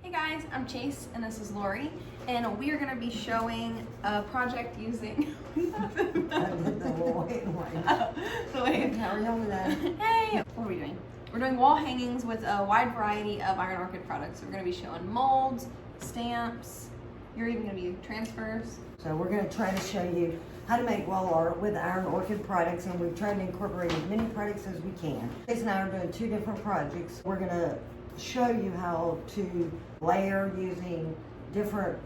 Hey guys, I'm Chase and this is Lori, and we are going to be showing a project using I did the little wait and wait. How are y'all today? Hey! What are we doing? We're doing wall hangings with a wide variety of Iron Orchid products. We're going to be showing molds, stamps, you're even going to be doing transfers. So we're going to try to show you how to make wall art with Iron Orchid products, and we've tried to incorporate as many products as we can. Chase and I are doing two different projects. We're going to show you how to layer using different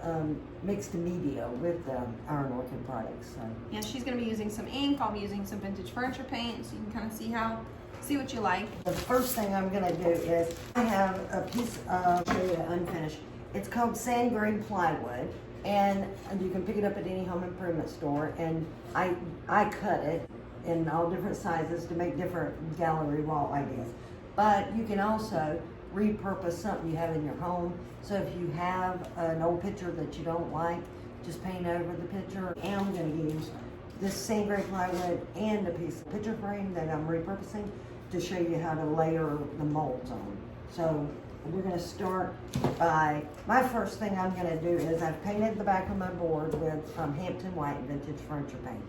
mixed media with Iron Orchid products. So. Yeah, she's going to be using some ink. I'll be using some vintage furniture paint, so you can kind of see what you like. The first thing I'm going to do is I have a piece of unfinished. It's called sand grade plywood, and you can pick it up at any home improvement store. And I cut it in all different sizes to make different gallery wall ideas. But you can also repurpose something you have in your home. So if you have an old picture that you don't like, just paint over the picture. And I'm going to use this sand grade plywood and a piece of picture frame that I'm repurposing to show you how to layer the molds on. So we're going to start by, my first thing I'm going to do is I've painted the back of my board with Hampton White vintage furniture paint.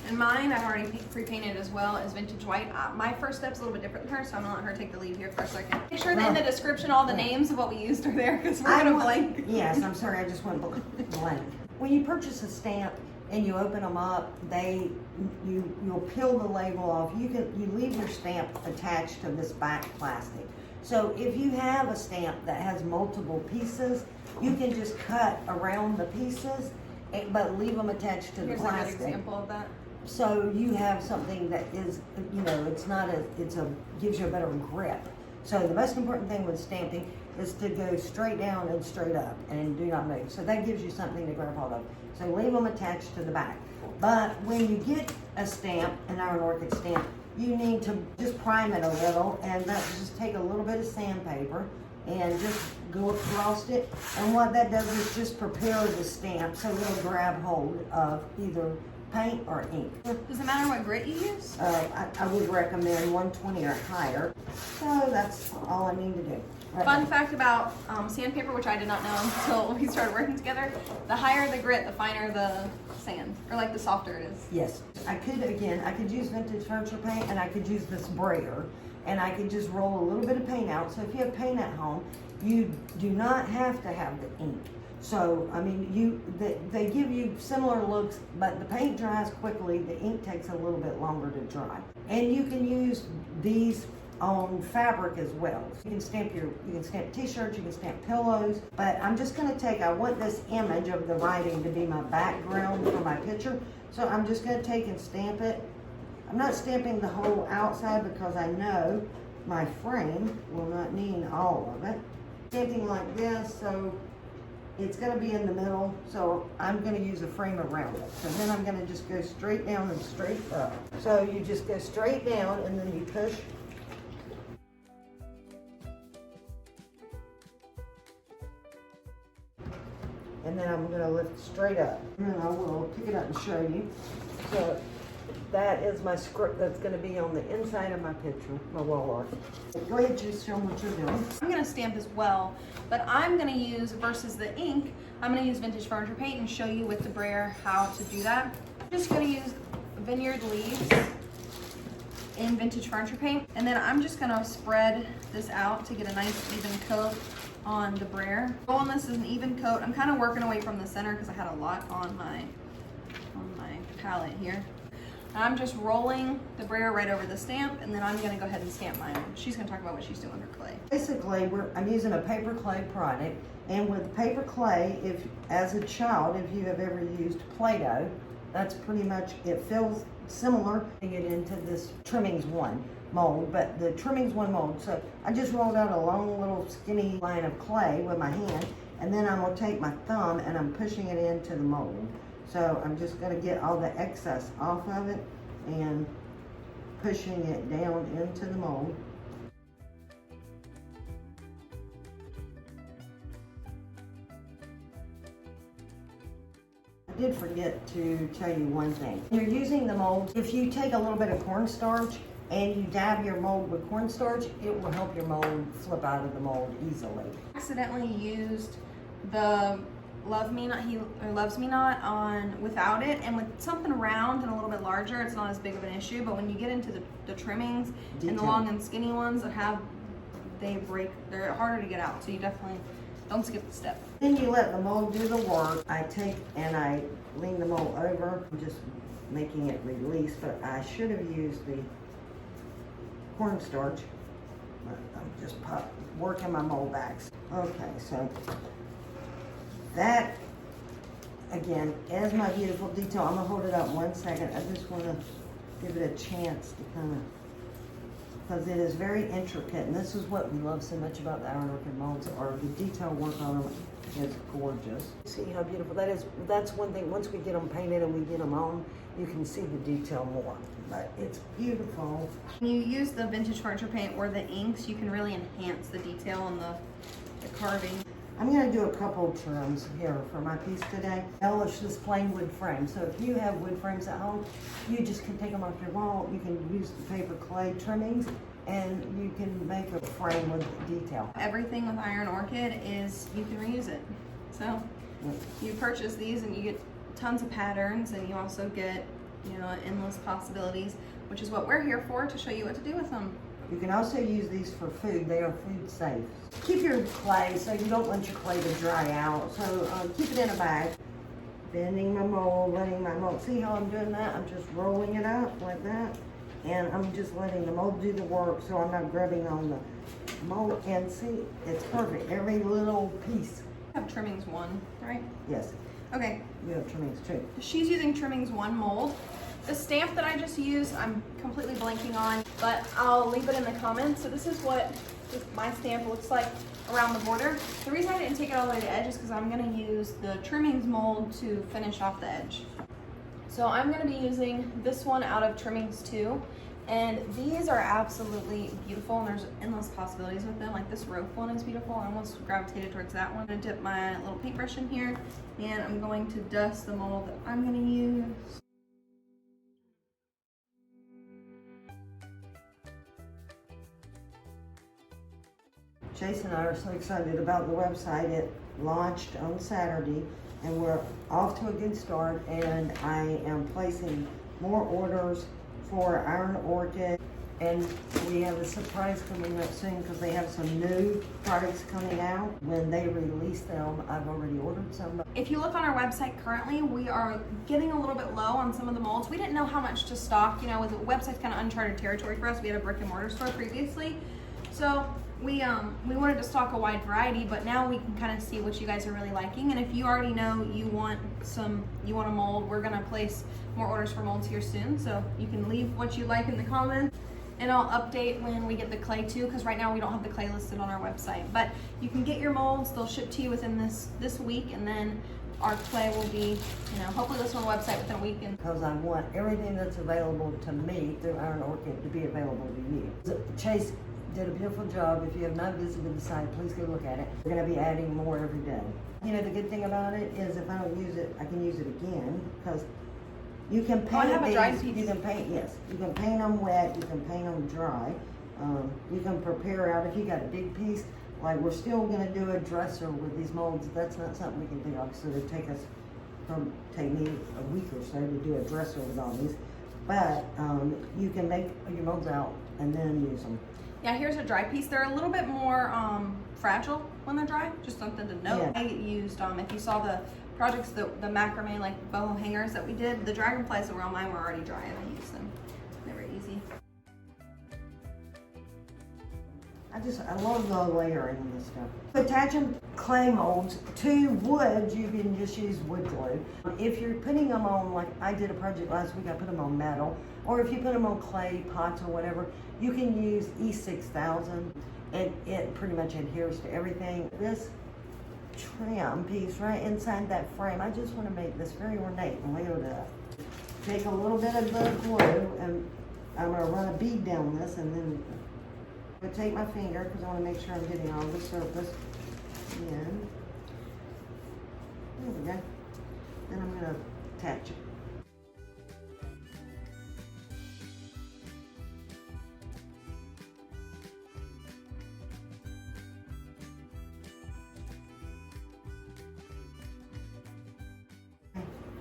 And mine, I've already pre-painted as well as vintage white. My first step's a little bit different than her, so I'm gonna let her take the lead here for a second. Make sure that in the description all the names of what we used are there, because we're gonna blank. Yes, I'm sorry, I just went blank. When you purchase a stamp and you open them up, you'll peel the label off. You leave your stamp attached to this back plastic. So if you have a stamp that has multiple pieces, you can just cut around the pieces, but leave them attached to the plastic. Here's a good example of that. So you have something that is, gives you a better grip. So the most important thing with stamping is to go straight down and straight up and do not move. So that gives you something to grab hold of. So leave them attached to the back. But when you get a stamp, an Iron Orchid stamp, you need to just prime it a little, and that's just take a little bit of sandpaper and just go across it. And what that does is just prepare the stamp so it'll grab hold of either paint or ink. Does it matter what grit you use? I would recommend 120 or higher. So that's all I need to do. Fun fact about sandpaper, which I did not know until we started working together, the higher the grit, the finer the sand, or like the softer it is. Yes. I could use vintage furniture paint, and I could use this brayer, and I could just roll a little bit of paint out. So if you have paint at home, you do not have to have the ink. So, I mean, they give you similar looks, but the paint dries quickly. The ink takes a little bit longer to dry. And you can use these on fabric as well. You can stamp t-shirts, you can stamp pillows, but I'm just going to I want this image of the writing to be my background for my picture. So I'm just going to take and stamp it. I'm not stamping the whole outside because I know my frame will not need all of it. Stamping like this, so it's going to be in the middle, so I'm going to use a frame around it. So then I'm going to just go straight down and straight up. So you just go straight down and then you push. And then I'm going to lift straight up. And I will pick it up and show you. So that is my script that's going to be on the inside of my picture, my wall art. Go ahead, just show them what you're doing. I'm going to stamp as well, but I'm going to use, versus the ink, I'm going to use vintage furniture paint and show you with the brayer how to do that. I'm just going to use vineyard leaves in vintage furniture paint, and then I'm just going to spread this out to get a nice even coat on the brayer. Rolling this is an even coat. I'm kind of working away from the center because I had a lot on my palette here. I'm just rolling the brayer right over the stamp, and then I'm going to go ahead and stamp mine. She's going to talk about what she's doing with her clay. Basically, I'm using a paper clay product, and with paper clay, as a child, if you have ever used Play-Doh, that's pretty much, it feels similar. I get into this Trimmings 1 mold, but the Trimmings 1 mold. So I just rolled out a long little skinny line of clay with my hand, and then I'm going to take my thumb and I'm pushing it into the mold. So I'm just going to get all the excess off of it and pushing it down into the mold. I did forget to tell you one thing. When you're using the molds, if you take a little bit of cornstarch and you dab your mold with cornstarch, it will help your mold flip out of the mold easily. Accidentally used the Love Me Not Loves Me Not on without it, and with something round and a little bit larger, it's not as big of an issue. But when you get into the trimmings and the long and skinny ones that have, they're harder to get out. So you definitely don't skip the step. Then you let the mold do the work. I take and I lean the mold over, I'm just making it release, but I should have used the cornstarch. I'm just working my mold backs. Okay, so that, again, is my beautiful detail. I'm gonna hold it up 1 second. I just wanna give it a chance to kind of, because it is very intricate, and this is what we love so much about the Iron Orchid molds, or the detail work on them is gorgeous. See how beautiful that is? That's one thing, once we get them painted and we get them on, you can see the detail more, but it's beautiful. When you use the vintage furniture paint or the inks, you can really enhance the detail on the carving. I'm gonna do a couple trims here for my piece today. Embellish this plain wood frame. So if you have wood frames at home, you just can take them off your wall. You can use the paper clay trimmings, and you can make a frame with detail. Everything with Iron Orchid is, you can reuse it. So you purchase these and you get tons of patterns, and you also get, you know, endless possibilities, which is what we're here for, to show you what to do with them. You can also use these for food. They are food safe. Keep your clay, so you don't want your clay to dry out. So keep it in a bag. Bending my mold, letting my mold, see how I'm doing that? I'm just rolling it up like that. And I'm just letting the mold do the work, so I'm not grubbing on the mold. And see, it's perfect, every little piece. I have Trimmings 1, right? Yes, Okay, you have trimmings too. she's using Trimmings 1 mold. The stamp that I just used, I'm completely blanking on, but I'll leave it in the comments. So this is what my stamp looks like around the border. The reason I didn't take it all the way to the edge is because I'm gonna use the Trimmings mold to finish off the edge. So I'm gonna be using this one out of Trimmings 2. And these are absolutely beautiful, and there's endless possibilities with them. Like this rope one is beautiful. I almost gravitated towards that one. I'm gonna dip my little paintbrush in here, and I'm going to dust the mold that I'm gonna use. Jason and I are so excited about the website. It launched on Saturday, and we're off to a good start, and I am placing more orders for Iron Orchid, and we have a surprise coming up soon because they have some new products coming out. When they release them, I've already ordered some. If you look on our website currently, we are getting a little bit low on some of the molds. We didn't know how much to stock. You know, with the website's kind of uncharted territory for us. We had a brick and mortar store previously, so we wanted to stock a wide variety, but now we can kind of see what you guys are really liking. And if you already know you want a mold, we're gonna place more orders for molds here soon. So you can leave what you like in the comments, and I'll update when we get the clay too, because right now we don't have the clay listed on our website. But you can get your molds; they'll ship to you within this week, and then our clay will be, you know, hopefully listed on the website within a week. And because I want everything that's available to me through Iron Orchid to be available to you. Chase did a beautiful job. If you have not visited the site, please go look at it. We're going to be adding more every day. You know, the good thing about it is if I don't use it, I can use it again, because you can paint I have a dried piece. You can paint, yes. You can paint them wet, you can paint them dry. You can prepare out if you got a big piece. Like we're still going to do a dresser with these molds. That's not something we can do. Obviously, it'd take me a week or so to do a dresser with all these. But you can make your molds out and then use them. yeah, here's a dry piece. They're a little bit more fragile when they're dry. Just something to note. Yeah. I used, if you saw the projects, the macrame like boho hangers that we did, the dragonflies that were on mine were already dry, and I used them. They were easy. I love the layering and this stuff. Attaching clay molds to wood, you can just use wood glue. If you're putting them on, like I did a project last week, I put them on metal, or if you put them on clay pots or whatever, you can use E6000. It pretty much adheres to everything. This trim piece right inside that frame, I just want to make this very ornate and lay it up. Take a little bit of the glue, and I'm going to run a bead down this, and then I take my finger because I want to make sure I'm getting all the surface in. There we go. Then I'm going to attach it.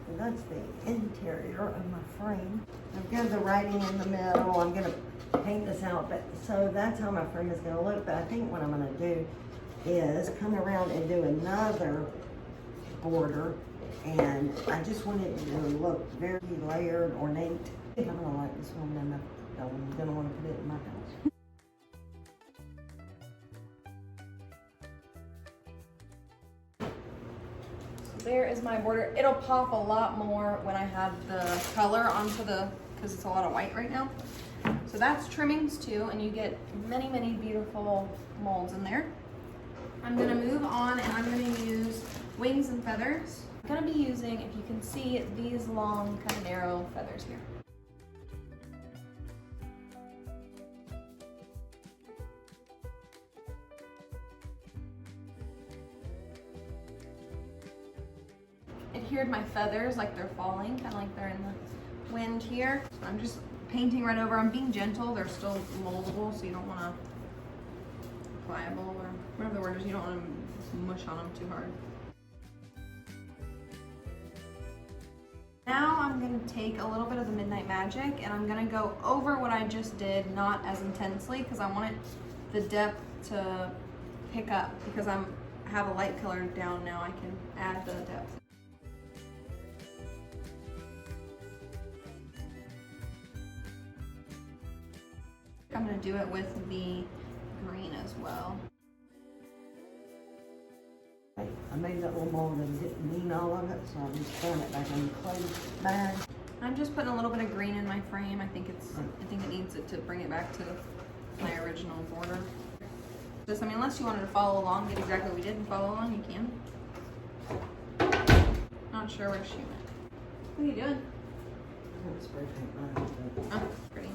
And that's the interior of my frame. I've got the writing in the middle. I'm gonna paint this out, but so that's how my frame is gonna look. But I think what I'm gonna do is come around and do another border, and I just want it to look very layered, ornate. I think I'm gonna like this one enough. I'm gonna want to put it in my house. There is my border. It'll pop a lot more when I have the color onto the, because it's a lot of white right now. So that's trimmings too, and you get many, many beautiful molds in there. I'm gonna move on and I'm gonna use wings and feathers. I'm gonna be using, if you can see, these long, kind of narrow feathers here. Adhered my feathers like they're falling, kind of like they're in the wind here. So I'm just painting right over. I'm being gentle. They're still moldable, so you don't want to pliable or whatever the word is. You don't want to mush on them too hard. Now I'm going to take a little bit of the Midnight Magic and I'm going to go over what I just did, not as intensely, because I want the depth to pick up. Because I have a light color down now, I can add the depth. I'm going to do it with the green as well. I made that little mold and didn't mean all of it, so I'm just throwing it back in the clay bag. I'm just putting a little bit of green in my frame. I think it needs it to bring it back to my original border. Just, I mean, unless you wanted to follow along, get exactly what we did and follow along, you can. Not sure where she went. What are you doing? Spray paint mine. Oh, pretty.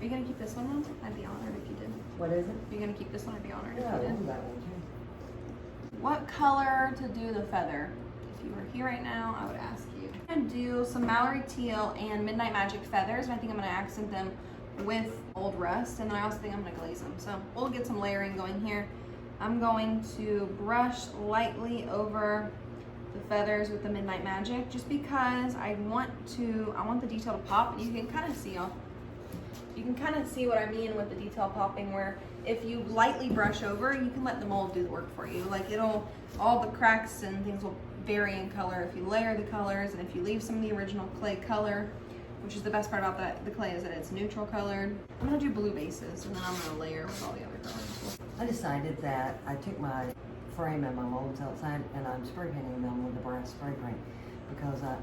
Are you gonna keep this one on? I'd be honored if you did. What is it? Are you gonna keep this one? I'd be honored Yeah, I if you love did. that one too. What color to do the feather? If you were here right now, I would ask you. I'm gonna do some Mallory Teal and Midnight Magic feathers, and I think I'm gonna accent them with Old Rust, and then I also think I'm gonna glaze them. So we'll get some layering going here. I'm going to brush lightly over the feathers with the Midnight Magic, just because I want the detail to pop, and you can kind of see what I mean with the detail popping, where if you lightly brush over, you can let the mold do the work for you. Like all the cracks and things will vary in color if you layer the colors, and if you leave some of the original clay color, which is the best part about the clay is that it's neutral colored. I'm gonna do blue bases, and then I'm gonna layer with all the other colors. I decided that I took my frame and my molds outside and I'm spray painting them with the brass spray paint, because I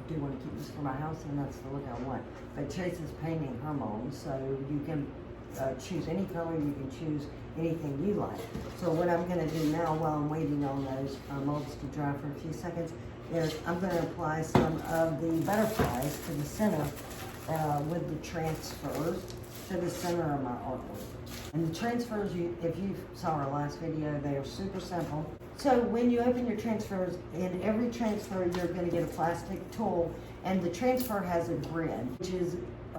do want to keep this for my house, and that's the look I want. But Chase is painting her molds, so you can choose any color, you can choose anything you like. So what I'm going to do now, while I'm waiting on those molds to dry for a few seconds, is I'm going to apply some of the butterflies to the center with the transfers to the center of my artwork. And the transfers, if you saw our last video, they are super simple. So when you open your transfers, in every transfer you're going to get a plastic tool, and the transfer has a grid, which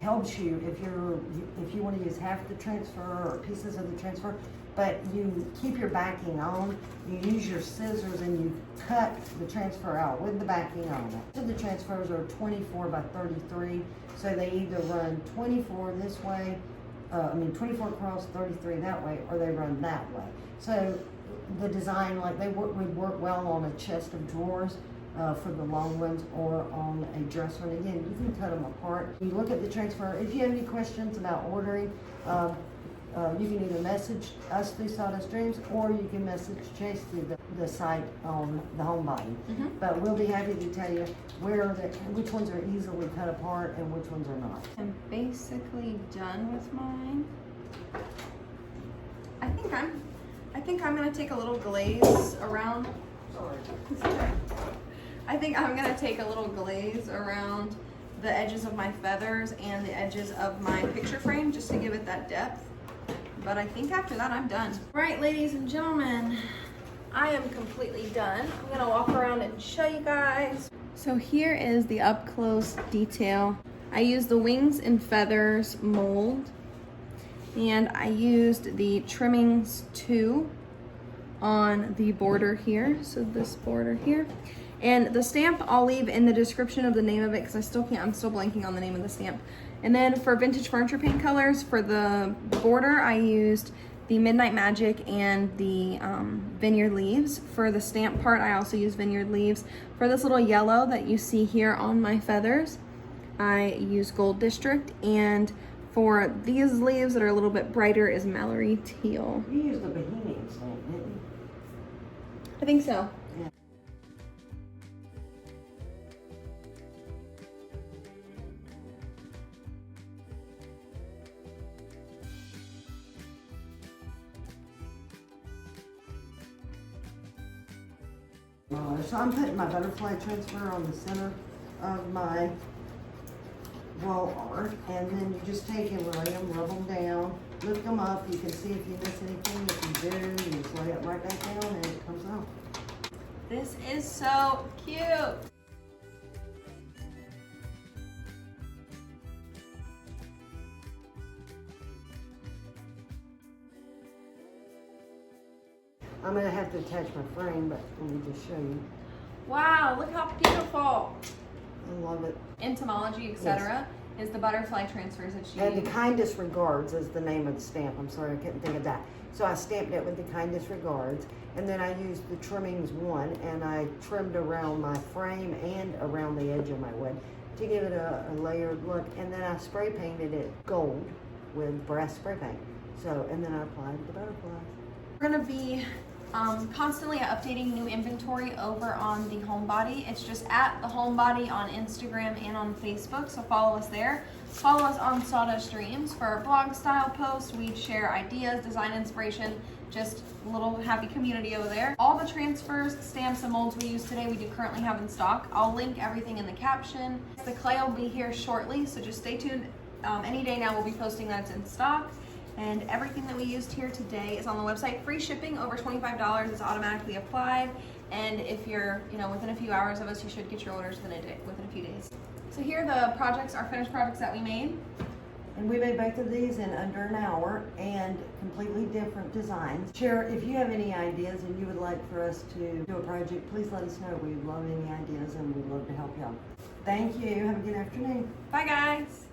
helps you if you want to use half the transfer or pieces of the transfer, but you keep your backing on. You use your scissors and you cut the transfer out with the backing on. So the transfers are 24 by 33, so they either run 24 this way, 24 across, 33 that way, or they run that way. So the design, like would work well on a chest of drawers for the long ones, or on a dresser. And again, you can cut them apart. You look at the transfer. If you have any questions about ordering, you can either message us through Sawdust Dreams, or you can message Chase through the site on the homebody. But we'll be happy to tell you which ones are easily cut apart and which ones are not. I'm basically done with mine. I think I'm gonna take a little glaze around. I think I'm gonna take a little glaze around the edges of my feathers and the edges of my picture frame, just to give it that depth. But I think after that, I'm done. Right, ladies and gentlemen, I am completely done. I'm gonna walk around and show you guys. So here is the up close detail. I used the Wings and Feathers mold, and I used the Trimmings 2 on the border here, so this border here. And the stamp I'll leave in the description of the name of it because I'm still blanking on the name of the stamp. And then for vintage furniture paint colors, for the border, I used the Midnight Magic and the Vineyard Leaves. For the stamp part, I also used Vineyard Leaves. For this little yellow that you see here on my feathers, I use Gold District. And for these leaves that are a little bit brighter is Mallory Teal. You used the Bohemia stamp, didn't you? I think so. Yeah. So I'm putting my butterfly transfer on the center of my roll art, and then you just take and lay them, rub them down, lift them up. You can see if you miss anything. If you do, you just lay it right back down and it comes out. This is so cute. I'm gonna have to attach my frame, but let me just show you. Wow, look how beautiful. I love it. Entomology, etc. is the butterfly transfers that she And the used. Kindest Regards is the name of the stamp. I'm sorry, I couldn't think of that. So I stamped it with the Kindest Regards, and then I used the Trimmings one, and I trimmed around my frame and around the edge of my wood to give it a layered look. And then I spray painted it gold with brass spray paint. So, and then I applied the butterflies. We're gonna be constantly updating new inventory over on the Homebody. It's just at the Homebody on Instagram and on Facebook, so follow us there. Follow us on Sawdust Dreams for our blog style posts. We share ideas, design inspiration, just a little happy community over there. All the transfers, stamps, and molds we use today, we do currently have in stock. I'll link everything in the caption. The clay will be here shortly, so just stay tuned. Any day now we'll be posting that it's in stock. And everything that we used here today is on the website. Free shipping over $25 is automatically applied. And if you're, within a few hours of us, you should get your orders within a few days. So here are the projects, our finished projects that we made. And we made both of these in under an hour and completely different designs. Share, if you have any ideas and you would like for us to do a project, please let us know. We love any ideas and we'd love to help you out. Thank you. Have a good afternoon. Bye guys.